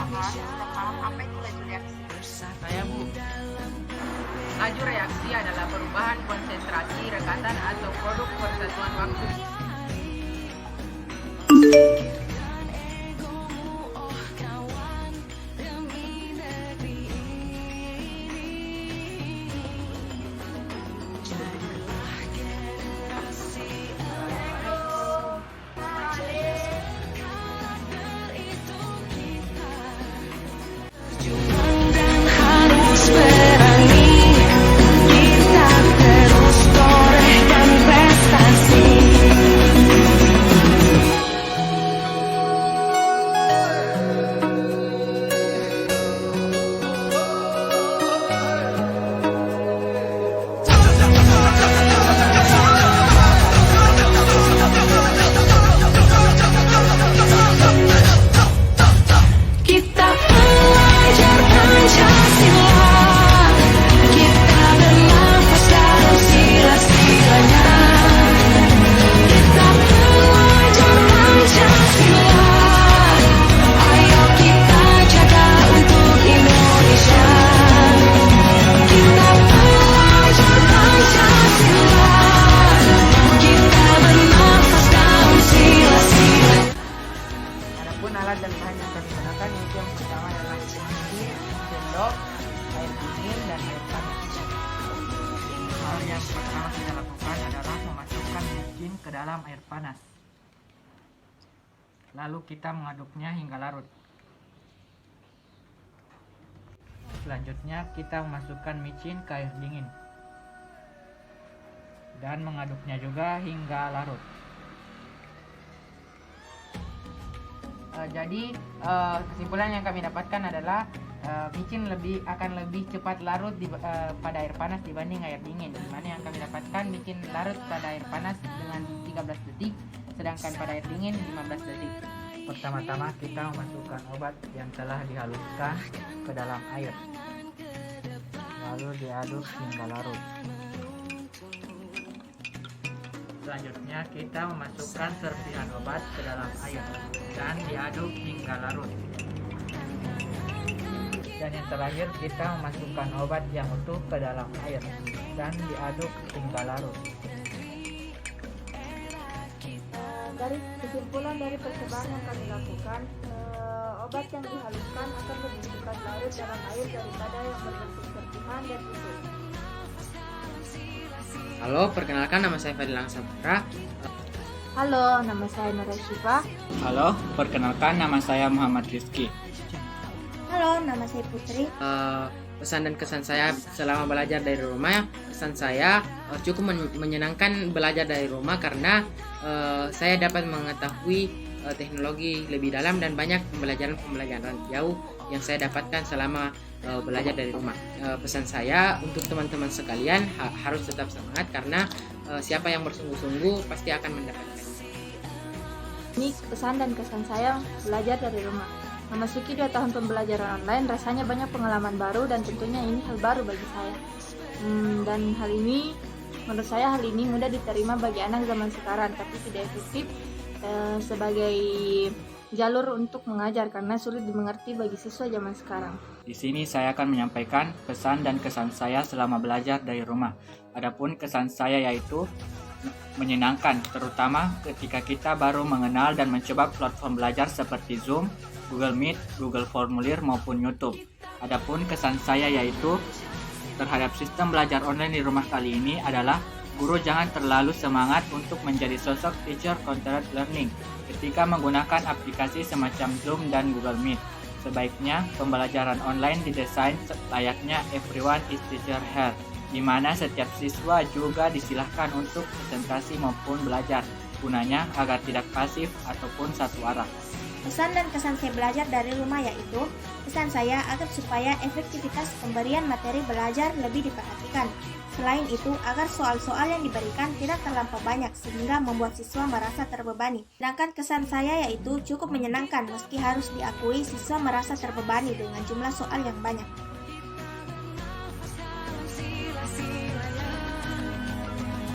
Sudah paham apa itu laju reaksi? Saya Bu. Laju reaksi adalah perubahan konsentrasi rekatan atau produk persatuan waktu. Alat dan bahan yang kami gunakan yaitu yang pertama adalah mesin, sendok, air dingin, dan air panas. Hal yang pertama kita lakukan adalah memasukkan mesin ke dalam air panas. Lalu kita mengaduknya hingga larut. Selanjutnya kita memasukkan micin ke air dingin dan mengaduknya juga hingga larut. Jadi kesimpulan yang kami dapatkan adalah micin akan lebih cepat larut pada air panas dibanding air dingin. Dimana yang kami dapatkan micin larut pada air panas dengan 13 detik, sedangkan pada air dingin 15 detik. Pertama-tama kita memasukkan obat yang telah dihaluskan ke dalam air, lalu diaduk hingga larut. Selanjutnya kita memasukkan serpihan obat ke dalam air dan diaduk hingga larut. Dan yang terakhir kita memasukkan obat yang utuh ke dalam air dan diaduk hingga larut. Dari kesimpulan dari percobaan yang kami lakukan, obat yang dihaluskan akan lebih cepat larut dalam air daripada yang berbentuk serpihan dan utuh. Halo, perkenalkan nama saya Fadilang Saputra. Halo, nama saya Nura Syifa. Halo, perkenalkan nama saya Muhammad Rizky. Halo, nama saya Putri. Pesan dan kesan saya selama belajar dari rumah, kesan saya cukup menyenangkan belajar dari rumah karena saya dapat mengetahui teknologi lebih dalam dan banyak pembelajaran jauh yang saya dapatkan selama belajar dari rumah. Pesan saya untuk teman-teman sekalian harus tetap semangat karena siapa yang bersungguh-sungguh pasti akan mendapatkan. Ini pesan dan kesan saya belajar dari rumah. Memasuki 2 tahun pembelajaran online, rasanya banyak pengalaman baru dan tentunya ini hal baru bagi saya. Dan menurut saya hal ini mudah diterima bagi anak zaman sekarang, tapi tidak efektif sebagai jalur untuk mengajar karena sulit dimengerti bagi siswa zaman sekarang. Di sini saya akan menyampaikan pesan dan kesan saya selama belajar dari rumah. Adapun kesan saya yaitu menyenangkan, terutama ketika kita baru mengenal dan mencoba platform belajar seperti Zoom, Google Meet, Google Formulir maupun YouTube. Adapun kesan saya yaitu terhadap sistem belajar online di rumah kali ini adalah guru jangan terlalu semangat untuk menjadi sosok teacher content learning ketika menggunakan aplikasi semacam Zoom dan Google Meet. Sebaiknya pembelajaran online didesain layaknya everyone is teacher here, di mana setiap siswa juga disilahkan untuk presentasi maupun belajar, gunanya agar tidak pasif ataupun satu arah. Pesan dan kesan saya belajar dari rumah yaitu, pesan saya agar supaya efektivitas pemberian materi belajar lebih diperhatikan. Selain itu, agar soal-soal yang diberikan tidak terlampau banyak sehingga membuat siswa merasa terbebani. Sedangkan kesan saya yaitu cukup menyenangkan meski harus diakui siswa merasa terbebani dengan jumlah soal yang banyak.